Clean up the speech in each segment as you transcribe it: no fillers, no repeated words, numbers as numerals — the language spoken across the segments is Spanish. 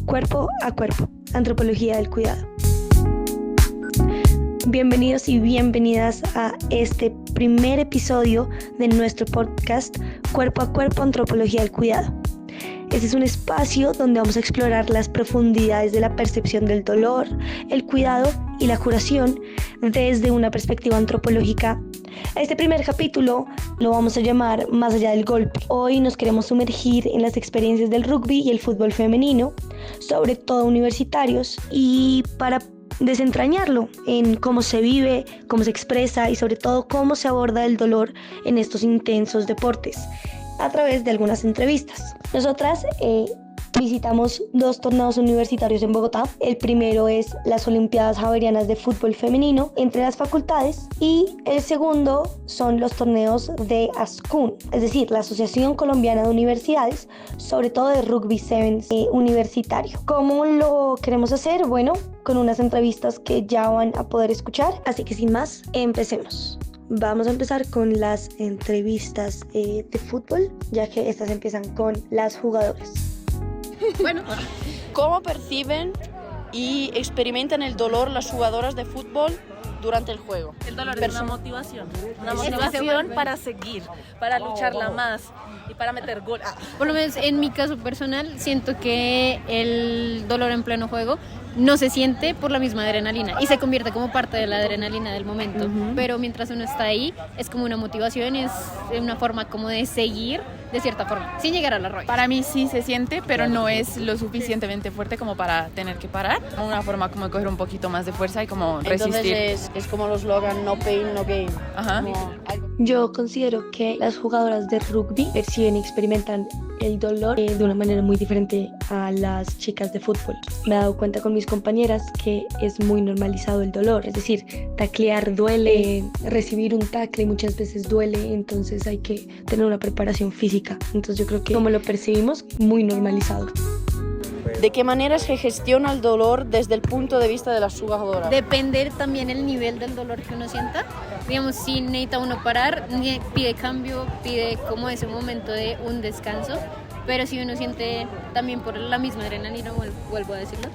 Cuerpo a Cuerpo, Antropología del Cuidado. Bienvenidos y bienvenidas a este primer episodio de nuestro podcast Cuerpo a Cuerpo, Antropología del Cuidado. Este es un espacio donde vamos a explorar las profundidades de la percepción del dolor, el cuidado y la curación desde una perspectiva antropológica. Este primer capítulo lo vamos a llamar Más allá del golpe. Hoy nos queremos sumergir en las experiencias del rugby y el fútbol femenino, sobre todo universitarios, y para desentrañarlo en cómo se vive, cómo se expresa y sobre todo cómo se aborda el dolor en estos intensos deportes a través de algunas entrevistas. Nosotras visitamos 2 torneos universitarios en Bogotá. El primero es las Olimpiadas Javerianas de Fútbol Femenino entre las facultades y el segundo son los torneos de ASCUN, es decir, la Asociación Colombiana de Universidades, sobre todo de Rugby Sevens universitario. ¿Cómo lo queremos hacer? Bueno, con unas entrevistas que ya van a poder escuchar, así que sin más, empecemos. Vamos a empezar con las entrevistas de fútbol, ya que estas empiezan con las jugadoras. Bueno, ¿cómo perciben y experimentan el dolor las jugadoras de fútbol durante el juego? El dolor es una motivación para seguir, para lucharla más y para meter gol. Por lo menos en mi caso personal, siento que el dolor en pleno juego no se siente por la misma adrenalina y se convierte como parte de la adrenalina del momento. Pero mientras uno está ahí, es como una motivación, es una forma como de seguir de cierta forma, sin llegar a la roya. Para mí sí se siente, pero no es lo suficientemente fuerte como para tener que parar. Una forma como de coger un poquito más de fuerza y como resistir. Entonces es como los slogan no pain, no gain. Ajá. Yo considero que las jugadoras de rugby perciben y experimentan el dolor de una manera muy diferente a las chicas de fútbol. Me he dado cuenta con mis compañeras que es muy normalizado el dolor, es decir, taclear duele, recibir un tackle muchas veces duele, entonces hay que tener una preparación física. Entonces yo creo que como lo percibimos, muy normalizado. ¿De qué manera se gestiona el dolor desde el punto de vista de las jugadoras? Depende también el nivel del dolor que uno sienta. Digamos, si necesita uno parar, pide cambio, pide como ese momento de un descanso. Pero si uno siente también por la misma adrenalina, vuelvo a decirlo,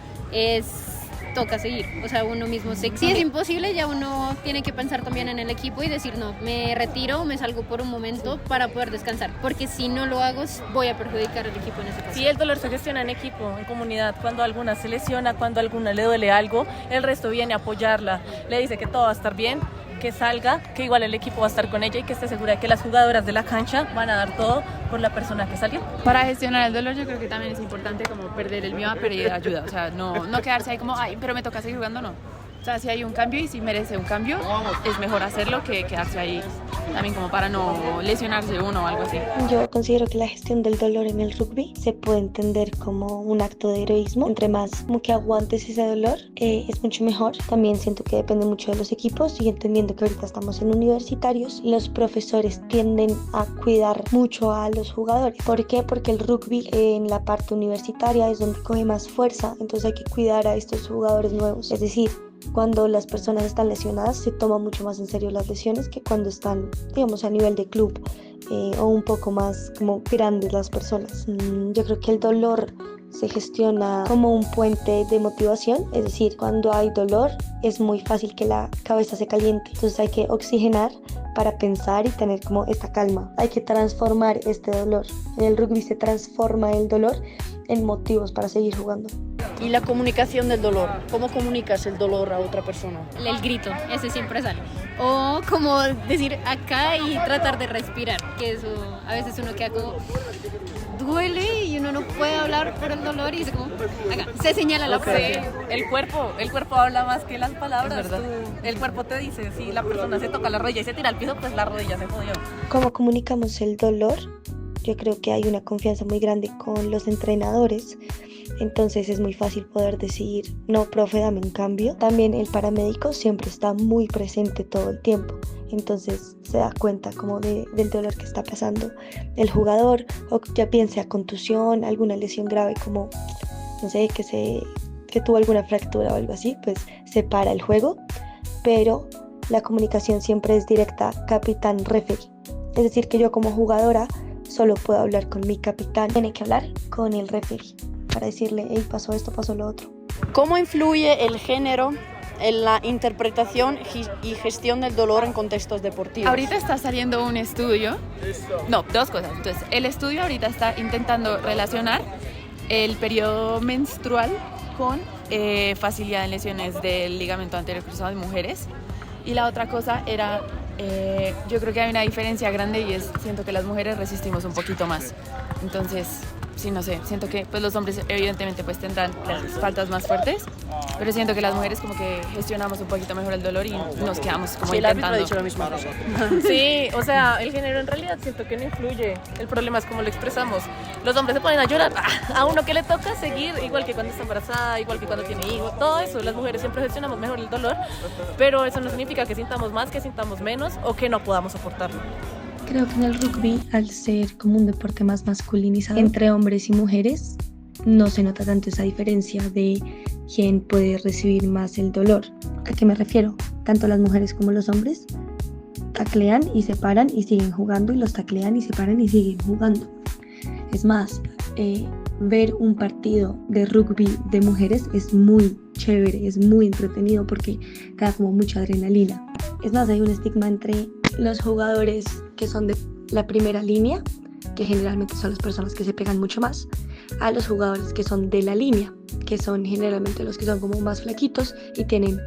toca seguir, o sea, uno mismo se exige. Si es imposible, ya uno tiene que pensar también en el equipo y decir, no, me retiro, me salgo por un momento para poder descansar, porque si no lo hago, voy a perjudicar al equipo en ese caso. Sí, el dolor se gestiona en equipo, en comunidad. Cuando alguna se lesiona, cuando a alguna le duele algo, el resto viene a apoyarla, le dice que todo va a estar bien, que salga, que igual el equipo va a estar con ella y que esté segura de que las jugadoras de la cancha van a dar todo por la persona que salió. Para gestionar el dolor yo creo que también es importante como perder el miedo a pedir ayuda, o sea, no quedarse ahí como, ay, pero me toca seguir jugando, no. O sea, si hay un cambio y si merece un cambio, es mejor hacerlo que quedarse ahí también como para no lesionarse uno o algo así. Yo considero que la gestión del dolor en el rugby se puede entender como un acto de heroísmo. Entre más como que aguantes ese dolor, es mucho mejor. También siento que depende mucho de los equipos y entendiendo que ahorita estamos en universitarios, los profesores tienden a cuidar mucho a los jugadores. ¿Por qué? Porque el rugby en la parte universitaria es donde coge más fuerza, entonces hay que cuidar a estos jugadores nuevos. Es decir, cuando las personas están lesionadas se toma mucho más en serio las lesiones que cuando están, digamos, a nivel de club o un poco más como grandes las personas. Yo creo que el dolor se gestiona como un puente de motivación, es decir, cuando hay dolor es muy fácil que la cabeza se caliente, entonces hay que oxigenar para pensar y tener como esta calma. Hay que transformar este dolor. En el rugby se transforma el dolor en motivos para seguir jugando. Y la comunicación del dolor, ¿cómo comunicas el dolor a otra persona? El grito, ese siempre sale. O como decir acá y tratar de respirar, que eso a veces uno queda como duele y uno no puede hablar por el dolor y dice como acá, se señala la frente. El cuerpo habla más que las palabras. El cuerpo te dice, si la persona se toca la rodilla y se tira al piso, pues la rodilla se jodió. ¿Cómo comunicamos el dolor? Yo creo que hay una confianza muy grande con los entrenadores, entonces es muy fácil poder decir, no, profe, dame un cambio. También el paramédico siempre está muy presente todo el tiempo, entonces se da cuenta como del dolor que está pasando el jugador, o ya piense a contusión, alguna lesión grave como, no sé, que tuvo alguna fractura o algo así, pues se para el juego, pero la comunicación siempre es directa, capitán-referee. Es decir, que yo como jugadora solo puedo hablar con mi capitán, tiene que hablar con el referee. para decirle, hey, pasó esto, pasó lo otro. ¿Cómo influye el género en la interpretación y gestión del dolor en contextos deportivos? Ahorita está saliendo un estudio, dos cosas. Entonces, el estudio ahorita está intentando relacionar el periodo menstrual con facilidad en lesiones del ligamento anterior cruzado en mujeres. Y la otra cosa era, yo creo que hay una diferencia grande y siento que las mujeres resistimos un poquito más. Entonces, sí, no sé, siento que pues los hombres evidentemente pues tendrán las faltas más fuertes, pero siento que las mujeres como que gestionamos un poquito mejor el dolor y nos quedamos como el árbitro intentando. ha dicho la misma cosa. Sí, o sea, el género en realidad siento que no influye. El problema es cómo lo expresamos. Los hombres se ponen a llorar a uno que le toca seguir, igual que cuando está embarazada, igual que cuando tiene hijos, todo eso. Las mujeres siempre gestionamos mejor el dolor, pero eso no significa que sintamos más, que sintamos menos o que no podamos soportarlo. Creo que en el rugby, al ser como un deporte más masculinizado entre hombres y mujeres, no se nota tanto esa diferencia de quién puede recibir más el dolor. ¿A qué me refiero? Tanto las mujeres como los hombres taclean y se paran y siguen jugando, y los taclean y se paran y siguen jugando. Es más, ver un partido de rugby de mujeres es muy chévere, es muy entretenido porque da como mucha adrenalina. Es más, hay un estigma entre los jugadores que son de la primera línea, que generalmente son las personas que se pegan mucho más, a los jugadores que son de la línea, que son generalmente los que son como más flaquitos y tienen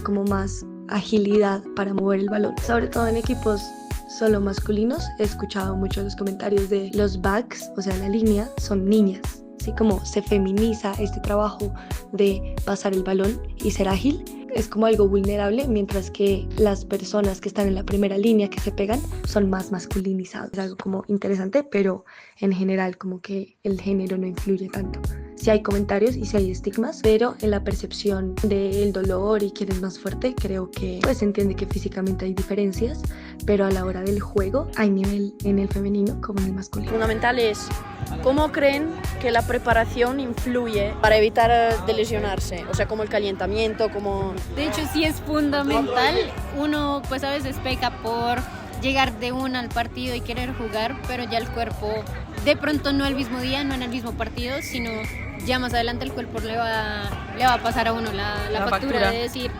como más agilidad para mover el balón. Sobre todo en equipos solo masculinos, he escuchado mucho los comentarios de los backs, o sea, la línea, son niñas. Así como se feminiza este trabajo de pasar el balón y ser ágil, es como algo vulnerable, mientras que las personas que están en la primera línea que se pegan son más masculinizados. Es algo como interesante, pero en general como que el género no influye tanto. Sí hay comentarios y sí hay estigmas, pero en la percepción del dolor y quién es más fuerte, creo que pues se entiende que físicamente hay diferencias, pero a la hora del juego hay nivel en el femenino como en el masculino. Fundamental es, ¿cómo creen que la preparación influye para evitar de lesionarse? O sea, como el calentamiento, como... De hecho, sí es fundamental. Uno pues a veces peca por llegar de una al partido y querer jugar, pero ya el cuerpo, de pronto no el mismo día, no en el mismo partido, sino ya más adelante el cuerpo le va a pasar a uno la factura de decir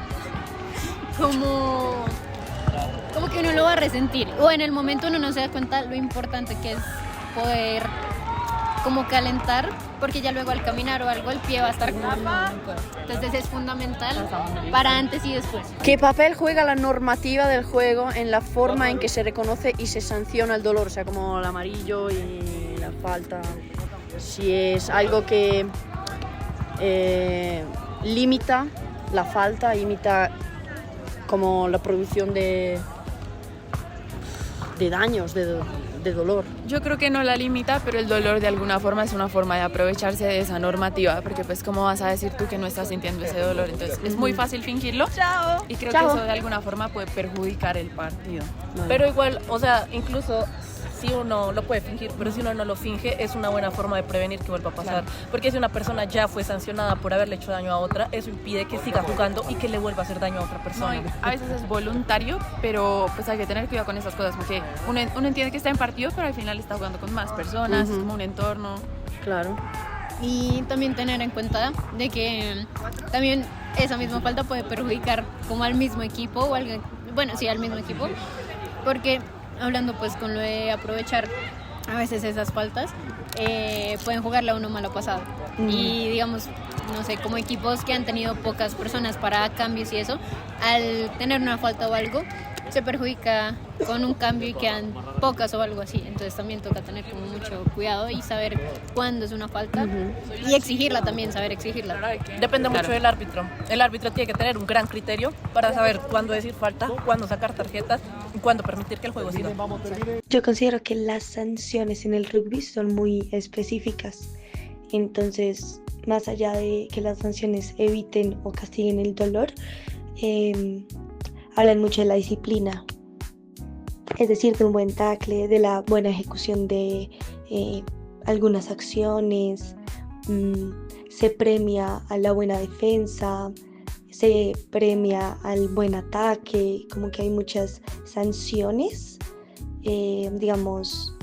como que uno lo va a resentir, o en el momento uno no se da cuenta lo importante que es poder como calentar, porque ya luego al caminar o algo el pie va a estar como entonces es fundamental para antes y después. ¿Qué papel juega la normativa del juego en la forma en que se reconoce y se sanciona el dolor? O sea, como el amarillo y la falta. Si es algo que limita la falta, limita como la producción de daños, de dolor. Yo creo que no la limita, pero el dolor de alguna forma es una forma de aprovecharse de esa normativa, porque pues cómo vas a decir tú que no estás sintiendo ese dolor, entonces es muy fácil fingirlo. Y creo que eso de alguna forma puede perjudicar el partido. Pero igual, o sea, incluso si uno lo puede fingir, pero si uno no lo finge, es una buena forma de prevenir que vuelva a pasar. Porque si una persona ya fue sancionada por haberle hecho daño a otra, eso impide que siga jugando y que le vuelva a hacer daño a otra persona. No, a veces es voluntario, pero pues hay que tener cuidado con esas cosas, porque uno entiende que está en partido, pero al final está jugando con más personas, es como un entorno. Claro. Y también tener en cuenta de que también esa misma falta puede perjudicar como al mismo equipo o al mismo equipo, porque hablando pues con lo de aprovechar a veces esas faltas, pueden jugarle a uno mala pasada. Y digamos, no sé, como equipos que han tenido pocas personas para cambios y eso, al tener una falta o algo, se perjudica con un cambio y quedan pocas o algo así. Entonces también toca tener como mucho cuidado y saber cuándo es una falta y exigirla también, saber exigirla. Depende mucho del árbitro. El árbitro tiene que tener un gran criterio para saber cuándo decir falta, cuándo sacar tarjetas y cuándo permitir que el juego siga. Yo considero que las sanciones en el rugby son muy específicas. Entonces, más allá de que las sanciones eviten o castiguen el dolor, hablan mucho de la disciplina, es decir, de un buen tackle, de la buena ejecución de algunas acciones, se premia a la buena defensa, se premia al buen ataque, como que hay muchas sanciones, digamos,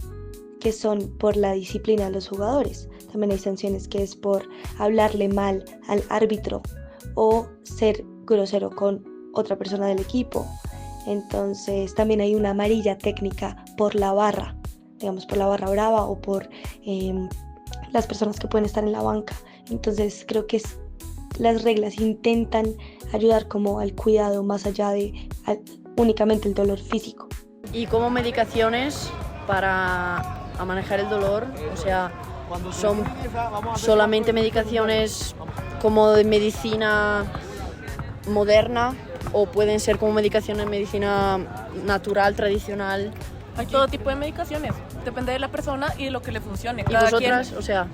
que son por la disciplina de los jugadores. También hay sanciones que es por hablarle mal al árbitro o ser grosero con otra persona del equipo. Entonces también hay una amarilla técnica por la barra, digamos por la barra brava o por las personas que pueden estar en la banca. Entonces creo que las reglas intentan ayudar como al cuidado más allá de únicamente el dolor físico. Y como medicaciones para manejar el dolor, o sea, son solamente medicaciones como de medicina moderna o pueden ser como medicaciones de medicina natural, tradicional. Hay todo tipo de medicaciones, depende de la persona y de lo que le funcione. ¿Y vosotras? O sea,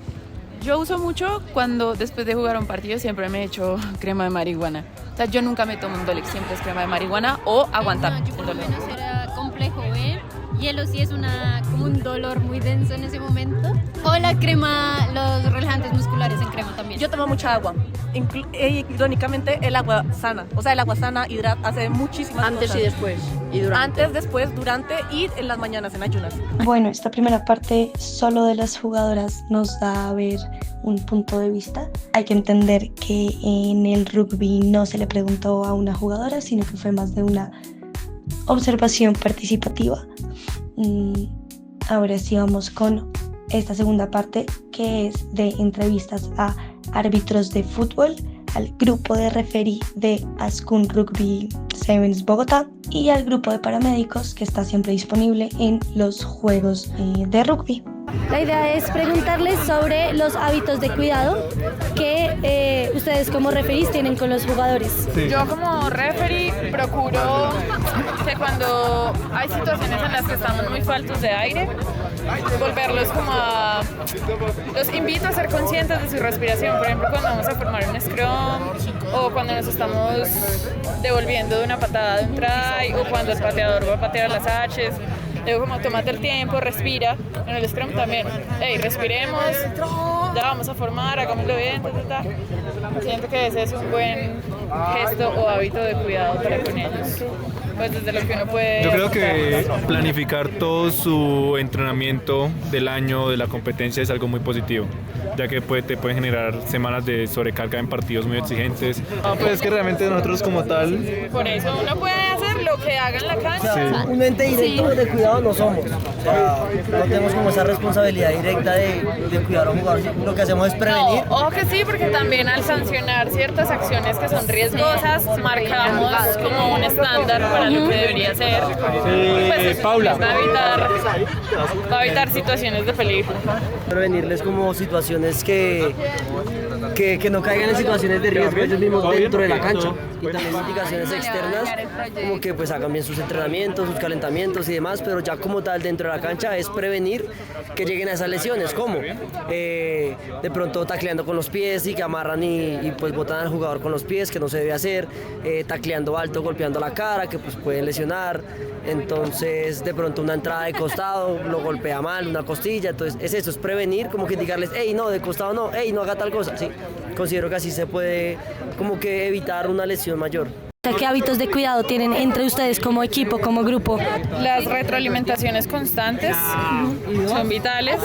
yo uso mucho cuando después de jugar un partido siempre me echo crema de marihuana. O sea, yo nunca me tomo un Dolex, siempre es crema de marihuana o aguantar No, yo por el lo dolor. menos era complejo B. Hielo sí es como un dolor muy denso en ese momento. O la crema, los relajantes musculares en crema también. Yo tomo mucha agua, irónicamente el agua sana, o sea, el agua sana hace muchísimas antes cosas. y después. Y durante. Antes, después, durante y en las mañanas en ayunas. Bueno, esta primera parte solo de las jugadoras nos da a ver un punto de vista. Hay que entender que en el rugby no se le preguntó a una jugadora, sino que fue más de una observación participativa. Ahora sí vamos con esta segunda parte, que es de entrevistas a árbitros de fútbol, al grupo de referee de Ascun Rugby Sevens Bogotá y al grupo de paramédicos que está siempre disponible en los juegos de rugby. La idea es preguntarles sobre los hábitos de cuidado que ustedes como referees tienen con los jugadores. Yo como referee procuro que cuando hay situaciones en las que estamos muy faltos de aire, volverlos los invito a ser conscientes de su respiración. Por ejemplo, cuando vamos a formar un scrum o cuando nos estamos devolviendo de una patada de un try o cuando el pateador va a patear las H's. Luego como tómate el tiempo, respira. En el scrum también. Hey, respiremos, ya vamos a formar, hagámoslo bien, Siento que ese es un buen gesto o hábito de cuidado para con ellos. Pues desde lo que uno puede... Yo creo que planificar todo su entrenamiento del año, de la competencia, es algo muy positivo, ya que te puede generar semanas de sobrecarga en partidos muy exigentes. Pues es que realmente nosotros como tal... Por eso uno puede hacer lo que haga en la cancha. Un ente directo de cuidado no somos. O sea, no tenemos como esa responsabilidad directa de cuidar a un jugador. Lo que hacemos es prevenir. Ojo que sí, porque también al sancionar ciertas acciones que son riesgosas, marcamos como un estándar para lo que debería ser. Pues Paula. Va a evitar situaciones de peligro. Prevenirles como situaciones que no caigan en situaciones de riesgo ellos mismos dentro de la cancha. Y también indicaciones externas, como que pues hagan bien sus entrenamientos, sus calentamientos y demás, pero ya como tal dentro de la cancha es prevenir que lleguen a esas lesiones, como de pronto tacleando con los pies y que amarran y pues botan al jugador con los pies, que no se debe hacer, tacleando alto, golpeando la cara, que pues pueden lesionar. Entonces de pronto una entrada de costado lo golpea mal, una costilla, entonces es prevenir, como que indicarles, hey no, de costado no, hey no haga tal cosa, ¿sí? Considero que así se puede como que evitar una lesión mayor. ¿Qué hábitos de cuidado tienen entre ustedes como equipo, como grupo? Las retroalimentaciones constantes son vitales.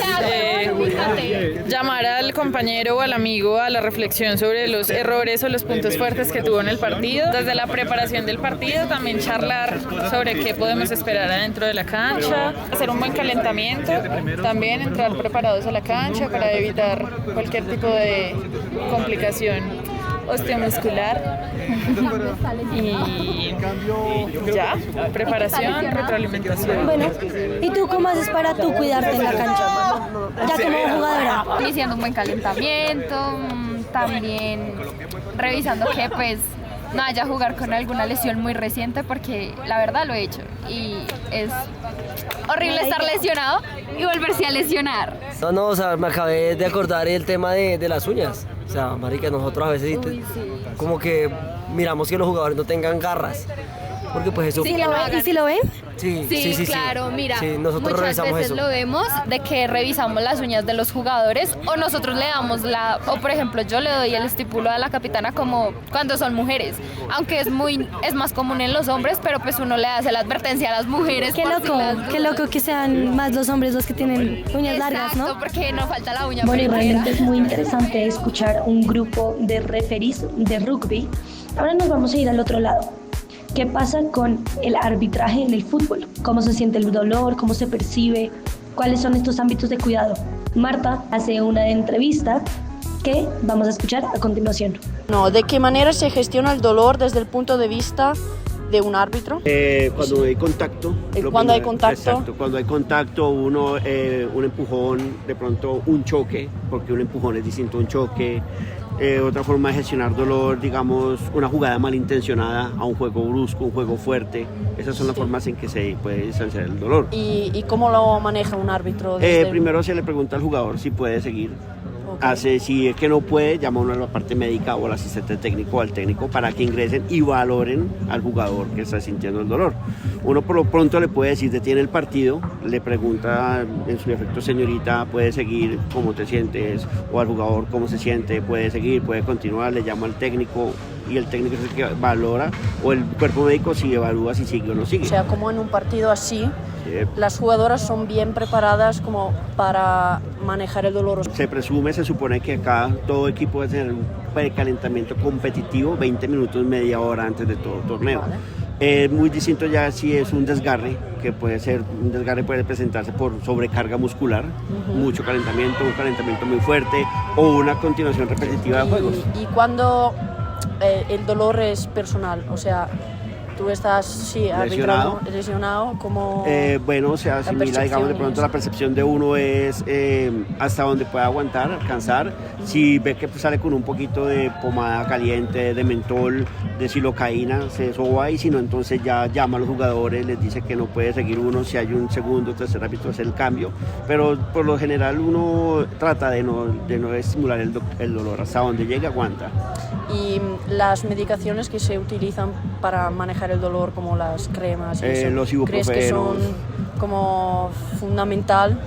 Llamar al compañero o al amigo a la reflexión sobre los errores o los puntos fuertes que tuvo en el partido. Desde la preparación del partido también charlar sobre qué podemos esperar adentro de la cancha. Hacer un buen calentamiento. También entrar preparados a la cancha para evitar cualquier tipo de complicación osteomuscular. Y ya, preparación, retroalimentación. Bueno, ¿y tú cómo haces para tú cuidarte en la cancha? Ya como jugadora. Iniciando un buen calentamiento, también revisando que pues no haya jugar con alguna lesión muy reciente, porque la verdad lo he hecho y es horrible estar lesionado y volverse a lesionar. No, o sea, me acabé de acordar el tema de las uñas. O sea, marica, nosotros a veces como que miramos que los jugadores no tengan garras. porque pues eso... Sí, que lo hagan. ¿Y si lo ven? Sí, claro, mira, Sí, nosotros muchas revisamos veces eso. lo vemos de que revisamos las uñas de los jugadores o nosotros le damos o por ejemplo yo le doy el estipulo a la capitana como cuando son mujeres, aunque es más común en los hombres, pero pues uno le hace la advertencia a las mujeres. Qué loco que sean más los hombres los que tienen uñas largas, ¿no? Exacto, porque no falta la uña Bueno, y primera. realmente es muy interesante escuchar un grupo de referees de rugby. Ahora nos vamos a ir al otro lado. ¿Qué pasa con el arbitraje en el fútbol? ¿Cómo se siente el dolor? ¿Cómo se percibe? ¿Cuáles son estos ámbitos de cuidado? Marta hace una entrevista que vamos a escuchar a continuación. No, ¿de qué manera se gestiona el dolor desde el punto de vista de un árbitro? Cuando hay contacto. Cuando hay contacto. Exacto, cuando hay contacto, un empujón, de pronto un choque, porque un empujón es distinto a un choque. Otra forma de gestionar dolor, digamos, una jugada malintencionada a un juego brusco, un juego fuerte. Esas son las formas en que se puede distanciar el dolor. ¿Y cómo lo maneja un árbitro? Primero se le pregunta al jugador si puede seguir. Si es que no puede, llama uno a la parte médica o al asistente técnico o al técnico para que ingresen y valoren al jugador que está sintiendo el dolor. Uno por lo pronto le puede decir, detiene el partido, le pregunta en su defecto, señorita, ¿puede seguir? ¿Cómo te sientes? O al jugador, ¿cómo se siente? ¿Puede seguir? ¿Puede continuar? Le llama al técnico y el técnico es el que valora, o el cuerpo médico si evalúa si sigue o no sigue. O sea, como en un partido así, las jugadoras son bien preparadas como para manejar el dolor. Se supone que acá todo equipo debe tener un precalentamiento competitivo 20 minutos, media hora antes de todo torneo. Es muy distinto ya si es un desgarre, que un desgarre puede presentarse por sobrecarga muscular, mucho calentamiento, un calentamiento muy fuerte o una continuación repetitiva de juegos. Y cuando el dolor es personal, o sea, tú estás lesionado, como bueno, se asimila, digamos, de pronto la percepción de uno es hasta donde puede aguantar, alcanzar. Si ve que sale con un poquito de pomada caliente, de mentol, de silocaína, se soba, y si no, entonces ya llama a los jugadores, les dice que no puede seguir uno, si hay un segundo o tercer árbitro hacer el cambio, pero por lo general uno trata de no estimular el dolor, hasta donde llegue aguanta. Y las medicaciones que se utilizan para manejar el dolor, como las cremas, los ibuprofenos, ¿crees que son como fundamental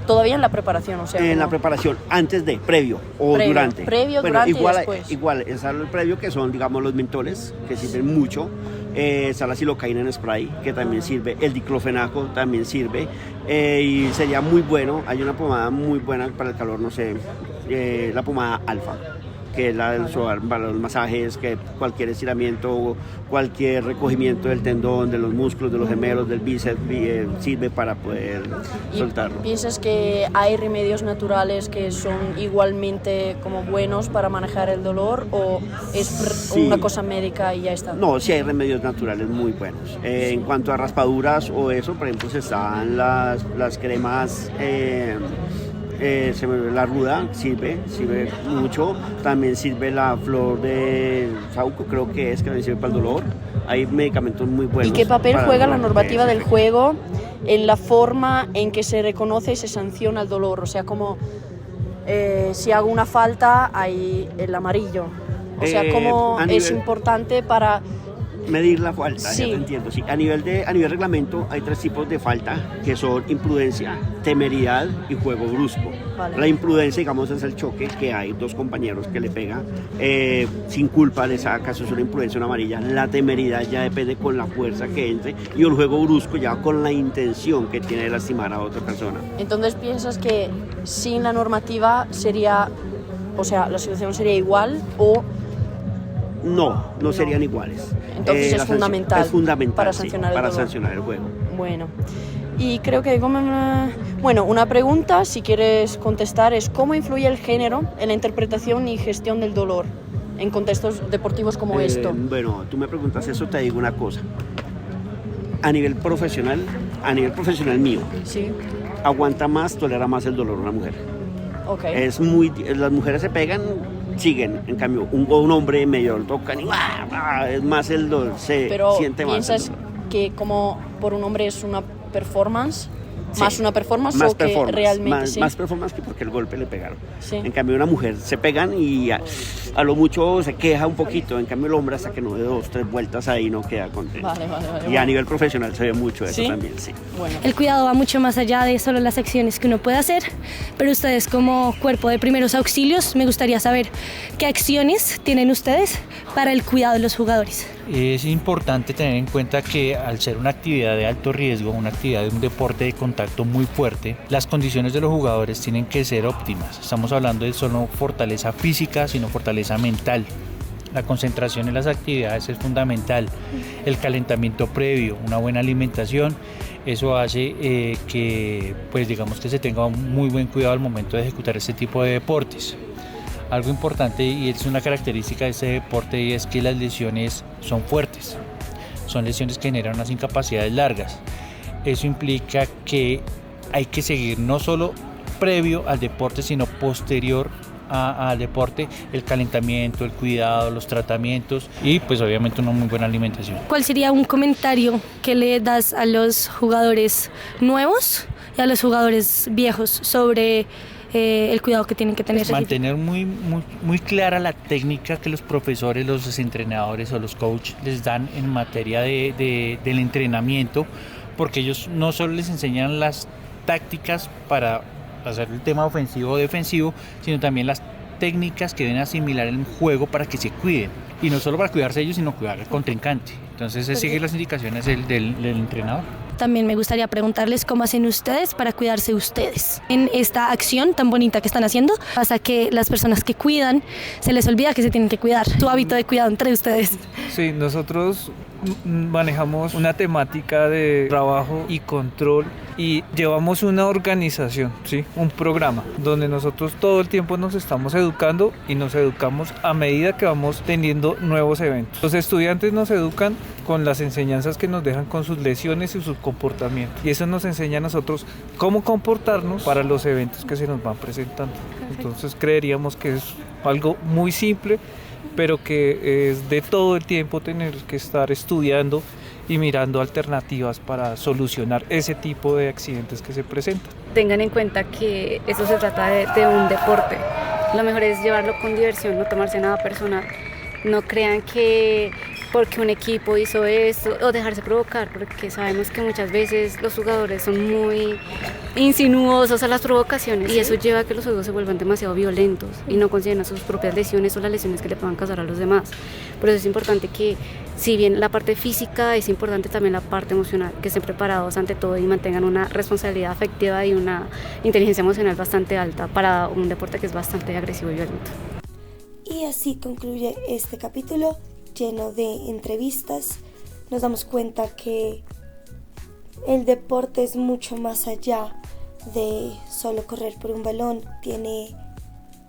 todavía en la preparación? O sea, en la preparación, antes de, previo o durante. Durante igual, y después. Igual, está el previo, que son, digamos, los mentoles, que sirven mucho. Está la silocaína en spray, que también sirve. El diclofenaco también sirve. Y sería muy bueno, hay una pomada muy buena para el calor, no sé, la pomada alfa, que es la del suave para los masajes, que cualquier estiramiento, cualquier recogimiento del tendón, de los músculos, de los gemelos, del bíceps, sirve para poder soltarlo. ¿Piensas que hay remedios naturales que son igualmente como buenos para manejar el dolor, o es una cosa médica y ya está? No, sí hay remedios naturales muy buenos. En cuanto a raspaduras o eso, por ejemplo, están las cremas. La ruda sirve mucho, también sirve la flor de sauco, creo que también sirve para el dolor. Hay medicamentos muy buenos. ¿Y qué papel juega la normativa del juego en la forma en que se reconoce y se sanciona el dolor? O sea, como si hago una falta, hay el amarillo. O sea, ¿cómo es importante para medir la falta? Sí. Ya te entiendo. Sí. A nivel reglamento hay 3 tipos de falta, que son imprudencia, temeridad y juego brusco. Vale. La imprudencia, digamos, es el choque, que hay 2 compañeros que le pegan sin culpa, le saca, eso es una imprudencia, una amarilla. La temeridad ya depende con la fuerza que entre, y el juego brusco ya con la intención que tiene de lastimar a otra persona. Entonces, ¿piensas que sin la normativa sería, o sea, la situación sería igual o...? No serían iguales. Entonces es fundamental para sancionar el juego. Bueno, y creo que una pregunta, si quieres contestar, es ¿cómo influye el género en la interpretación y gestión del dolor en contextos deportivos como esto? Bueno, tú me preguntas eso, te digo una cosa. A nivel profesional mío, sí, aguanta más, tolera más el dolor una mujer. Okay. Las mujeres se pegan, siguen, en cambio un hombre medio lo tocan y es más el dolor, se siente más. ¿Piensas que como por un hombre es una performance más una performance más o que performance, realmente más performance que porque el golpe le pegaron. Sí. En cambio una mujer se pegan y a lo mucho se queja un poquito, en cambio el hombre hasta que no dé 2, 3 vueltas ahí no queda contento. Vale. Y a nivel profesional se ve mucho eso también, sí. Bueno. El cuidado va mucho más allá de solo las acciones que uno puede hacer, pero ustedes como cuerpo de primeros auxilios, me gustaría saber qué acciones tienen ustedes para el cuidado de los jugadores. Es importante tener en cuenta que al ser una actividad de alto riesgo, una actividad de un deporte de contacto muy fuerte, las condiciones de los jugadores tienen que ser óptimas. Estamos hablando de solo fortaleza física, sino fortaleza mental. La concentración en las actividades es fundamental. El calentamiento previo, una buena alimentación, eso hace que pues digamos que se tenga un muy buen cuidado al momento de ejecutar este tipo de deportes. Algo importante y es una característica de este deporte y es que las lesiones son fuertes, son lesiones que generan unas incapacidades largas. Eso implica que hay que seguir no solo previo al deporte, sino posterior al deporte, el calentamiento, el cuidado, los tratamientos y pues obviamente una muy buena alimentación. ¿Cuál sería un comentario que le das a los jugadores nuevos y a los jugadores viejos sobre el cuidado que tienen que tener? Mantener muy clara la técnica que los profesores, los entrenadores o los coaches les dan en materia del entrenamiento, porque ellos no solo les enseñan las tácticas para hacer el tema ofensivo o defensivo, sino también las técnicas que deben asimilar en el juego para que se cuiden, y no solo para cuidarse ellos, sino cuidar al contrincante. Entonces es seguir las indicaciones del entrenador. También me gustaría preguntarles cómo hacen ustedes para cuidarse ustedes. En esta acción tan bonita que están haciendo, pasa que las personas que cuidan, se les olvida que se tienen que cuidar. Su hábito de cuidado entre ustedes. Sí, nosotros manejamos una temática de trabajo y control y llevamos una organización, ¿sí? Un programa donde nosotros todo el tiempo nos estamos educando y nos educamos a medida que vamos teniendo nuevos eventos. Los estudiantes nos educan con las enseñanzas que nos dejan con sus lesiones y sus comportamientos, y eso nos enseña a nosotros cómo comportarnos para los eventos que se nos van presentando. Entonces creeríamos que es algo muy simple, pero que es de todo el tiempo tener que estar estudiando y mirando alternativas para solucionar ese tipo de accidentes que se presentan. Tengan en cuenta que eso se trata de un deporte. Lo mejor es llevarlo con diversión, no tomarse nada personal. No crean que porque un equipo hizo esto o dejarse provocar, porque sabemos que muchas veces los jugadores son muy insinuosos a las provocaciones y eso lleva a que los juegos se vuelvan demasiado violentos y no consideren sus propias lesiones o las lesiones que le puedan causar a los demás. Por eso es importante que, si bien la parte física es importante, también la parte emocional, que estén preparados ante todo y mantengan una responsabilidad afectiva y una inteligencia emocional bastante alta para un deporte que es bastante agresivo y violento. Y así concluye este capítulo lleno de entrevistas. Nos damos cuenta que el deporte es mucho más allá de solo correr por un balón. Tiene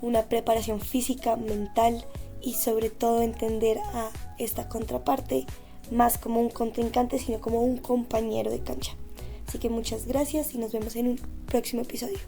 una preparación física, mental y sobre todo entender a esta contraparte más como un contrincante, sino como un compañero de cancha. Así que muchas gracias y nos vemos en un próximo episodio.